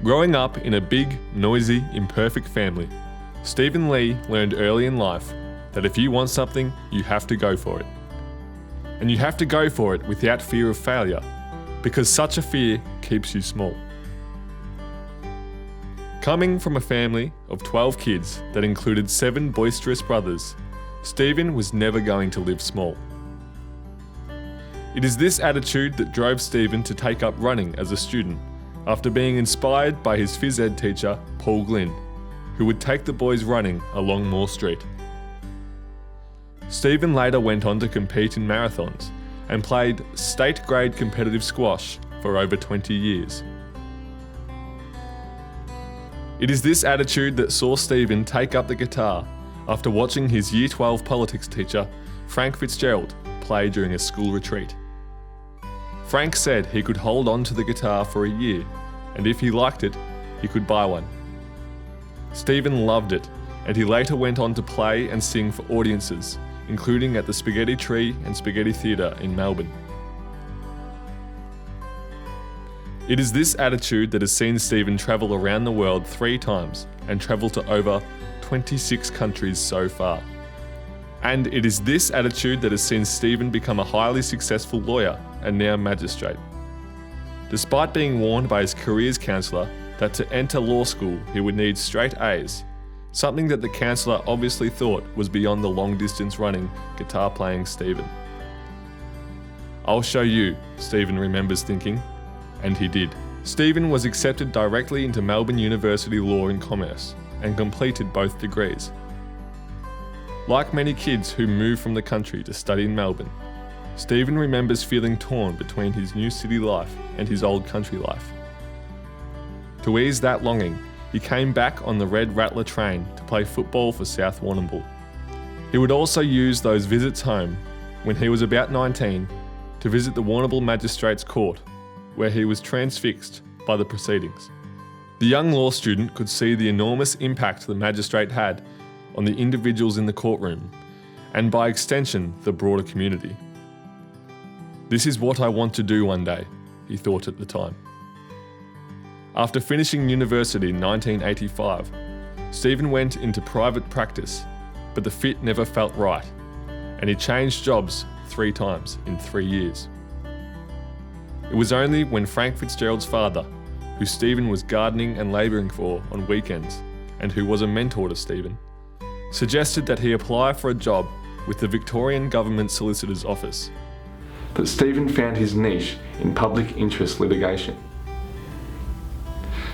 Growing up in a big, noisy, imperfect family, Stephen Lee learned early in life that if you want something, you have to go for it. And you have to go for it without fear of failure, because such a fear keeps you small. Coming from a family of 12 kids that included 7 boisterous brothers, Stephen was never going to live small. It is this attitude that drove Stephen to take up running as a student, after being inspired by his phys ed teacher, Paul Glynn, who would take the boys running along Moore Street. Stephen later went on to compete in marathons and played state-grade competitive squash for over 20 years. It is this attitude that saw Stephen take up the guitar after watching his Year 12 politics teacher, Frank Fitzgerald, play during a school retreat. Frank said he could hold on to the guitar for a year, and if he liked it, he could buy one. Stephen loved it, and he later went on to play and sing for audiences, including at the Spaghetti Tree and Spaghetti Theatre in Melbourne. It is this attitude that has seen Stephen travel around the world 3 times and travel to over 26 countries so far. And it is this attitude that has seen Stephen become a highly successful lawyer and now magistrate. Despite being warned by his careers counsellor that to enter law school he would need straight A's, something that the counsellor obviously thought was beyond the long-distance running, guitar-playing Stephen. "I'll show you," Stephen remembers thinking, and he did. Stephen was accepted directly into Melbourne University Law and Commerce and completed both degrees. Like many kids who move from the country to study in Melbourne, Stephen remembers feeling torn between his new city life and his old country life. To ease that longing, he came back on the Red Rattler train to play football for South Warrnambool. He would also use those visits home, when he was about 19, to visit the Warrnambool Magistrate's Court, where he was transfixed by the proceedings. The young law student could see the enormous impact the magistrate had on the individuals in the courtroom, and by extension, the broader community. "This is what I want to do one day," he thought at the time. After finishing university in 1985, Stephen went into private practice, but the fit never felt right, and he changed jobs 3 times in 3 years. It was only when Frank Fitzgerald's father, who Stephen was gardening and labouring for on weekends, and who was a mentor to Stephen, suggested that he apply for a job with the Victorian Government Solicitor's Office, that Stephen found his niche in public interest litigation.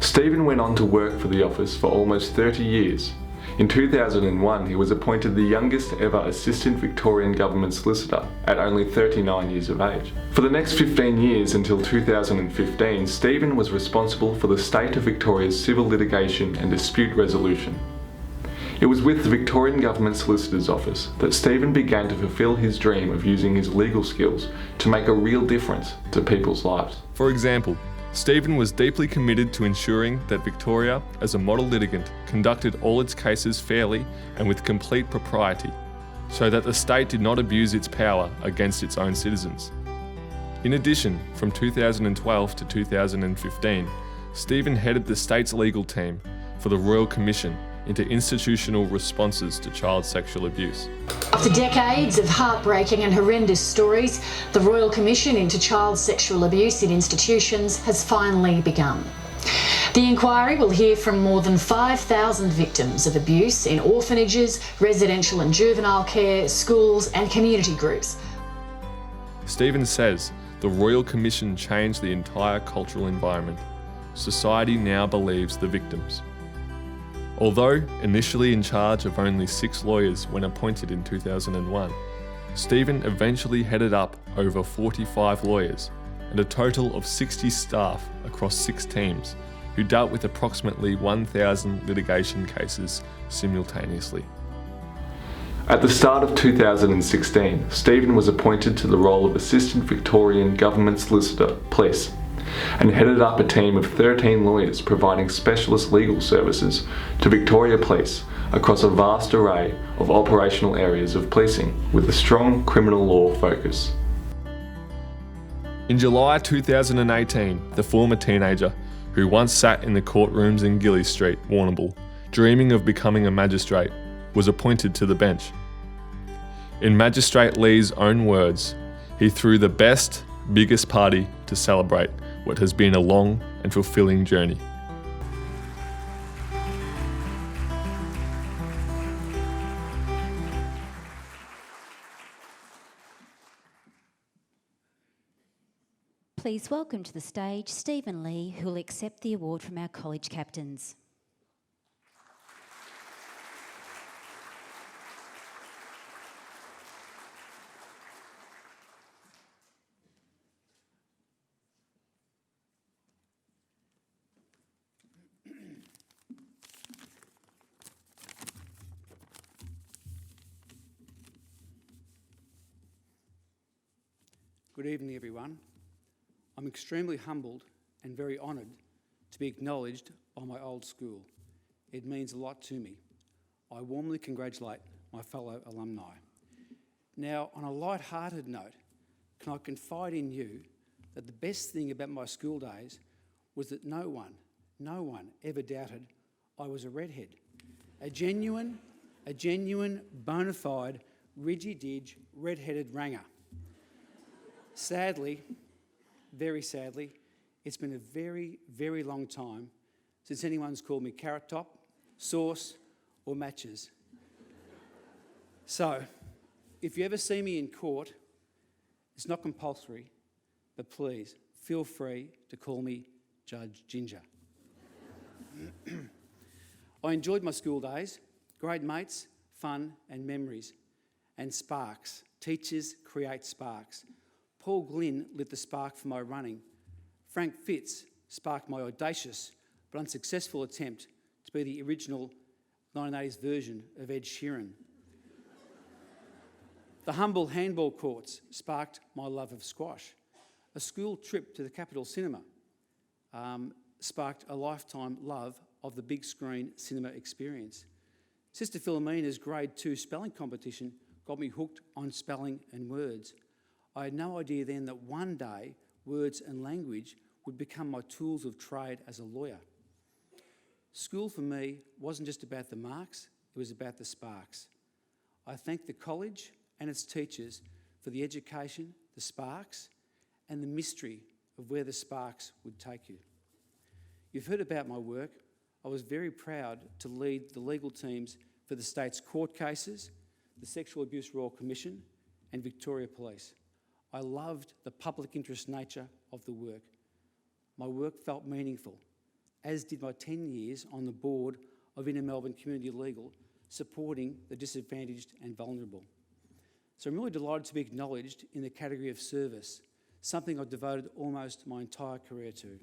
Stephen went on to work for the office for almost 30 years. In 2001, he was appointed the youngest ever Assistant Victorian Government Solicitor at only 39 years of age. For the next 15 years until 2015, Stephen was responsible for the state of Victoria's civil litigation and dispute resolution. It was with the Victorian Government Solicitor's Office that Stephen began to fulfil his dream of using his legal skills to make a real difference to people's lives. For example, Stephen was deeply committed to ensuring that Victoria, as a model litigant, conducted all its cases fairly and with complete propriety, so that the state did not abuse its power against its own citizens. In addition, from 2012 to 2015, Stephen headed the state's legal team for the Royal Commission into institutional responses to child sexual abuse. After decades of heartbreaking and horrendous stories, the Royal Commission into child sexual abuse in institutions has finally begun. The inquiry will hear from more than 5,000 victims of abuse in orphanages, residential and juvenile care, schools and community groups. Stephen says the Royal Commission changed the entire cultural environment. Society now believes the victims. Although initially in charge of only 6 lawyers when appointed in 2001, Stephen eventually headed up over 45 lawyers and a total of 60 staff across 6 teams who dealt with approximately 1,000 litigation cases simultaneously. At the start of 2016, Stephen was appointed to the role of Assistant Victorian Government Solicitor, Police, and headed up a team of 13 lawyers providing specialist legal services to Victoria Police across a vast array of operational areas of policing with a strong criminal law focus. In July 2018, the former teenager, who once sat in the courtrooms in Gilly Street, Warrnambool, dreaming of becoming a magistrate, was appointed to the bench. In Magistrate Lee's own words, he threw the best, biggest party to celebrate what has been a long and fulfilling journey. Please welcome to the stage Stephen Lee, who will accept the award from our college captains. Good evening, everyone. I'm extremely humbled and very honoured to be acknowledged by my old school. It means a lot to me. I warmly congratulate my fellow alumni. Now, on a light-hearted note, can I confide in you that the best thing about my school days was that no one ever doubted I was a redhead. A genuine, bona fide, ridgy-didge, red-headed ranger. Sadly, very sadly, it's been a very, very long time since anyone's called me Carrot Top, Sauce, or Matches. So, if you ever see me in court, it's not compulsory, but please feel free to call me Judge Ginger. I enjoyed my school days, great mates, fun and memories, and sparks. Teachers create sparks. Paul Glynn lit the spark for my running. Frank Fitz sparked my audacious but unsuccessful attempt to be the original 1980s version of Ed Sheeran. The humble handball courts sparked my love of squash. A school trip to the Capitol Cinema sparked a lifetime love of the big screen cinema experience. Sister Philomena's Grade 2 spelling competition got me hooked on spelling and words. I had no idea then that one day words and language would become my tools of trade as a lawyer. School for me wasn't just about the marks, it was about the sparks. I thank the college and its teachers for the education, the sparks, and the mystery of where the sparks would take you. You've heard about my work. I was very proud to lead the legal teams for the state's court cases, the Sexual Abuse Royal Commission, and Victoria Police. I loved the public interest nature of the work. My work felt meaningful, as did my 10 years on the board of Inner Melbourne Community Legal, supporting the disadvantaged and vulnerable. So I'm really delighted to be acknowledged in the category of service, something I've devoted almost my entire career to.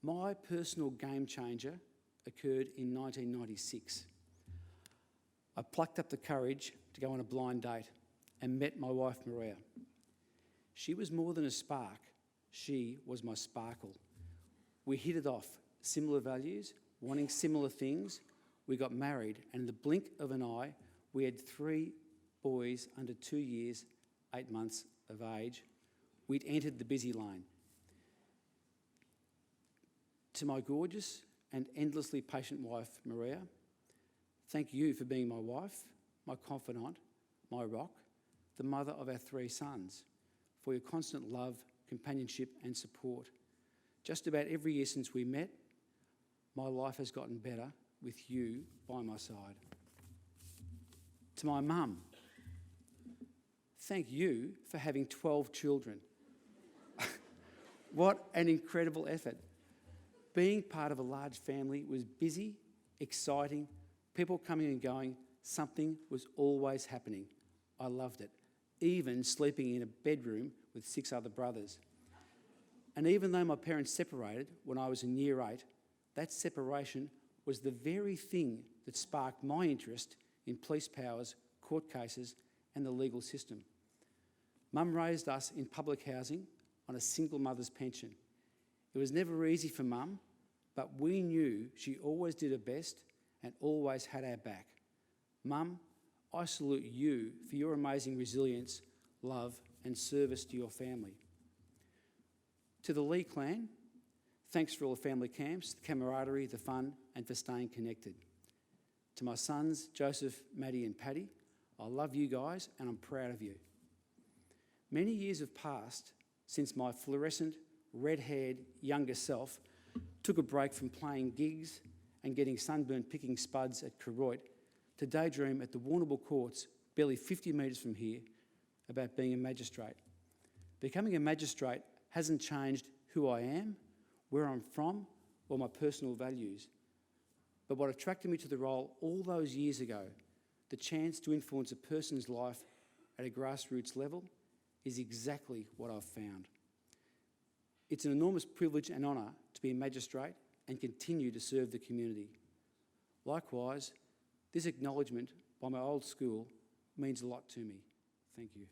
My personal game changer occurred in 1996. I plucked up the courage to go on a blind date and met my wife, Maria. She was more than a spark, she was my sparkle. We hit it off, similar values, wanting similar things. We got married, and in the blink of an eye, we had 3 boys under 2 years, 8 months of age. We'd entered the busy lane. To my gorgeous and endlessly patient wife, Maria, thank you for being my wife, my confidant, my rock, the mother of our 3 sons, for your constant love, companionship and support. Just about every year since we met, my life has gotten better with you by my side. To my mum, thank you for having 12 children. What an incredible effort. Being part of a large family was busy, exciting, people coming and going, something was always happening. I loved it, even sleeping in a bedroom with 6 other brothers. And even though my parents separated when I was in year 8, that separation was the very thing that sparked my interest in police powers, court cases and the legal system. Mum raised us in public housing on a single mother's pension. It was never easy for Mum, but we knew she always did her best and always had our back. Mum, I salute you for your amazing resilience, love and service to your family. To the Lee clan, Thanks for all the family camps, the camaraderie, the fun, and for staying connected. To my sons, Joseph, Maddie and Paddy, I love you guys and I'm proud of you. Many years have passed since my fluorescent, red-haired younger self took a break from playing gigs and getting sunburned picking spuds at Koroit to daydream at the Warrnambool Courts, barely 50 metres from here, about being a magistrate. Becoming a magistrate hasn't changed who I am, where I'm from, or my personal values. But what attracted me to the role all those years ago, the chance to influence a person's life at a grassroots level, is exactly what I've found. It's an enormous privilege and honour to be a magistrate and continue to serve the community. Likewise, this acknowledgement by my old school means a lot to me. Thank you.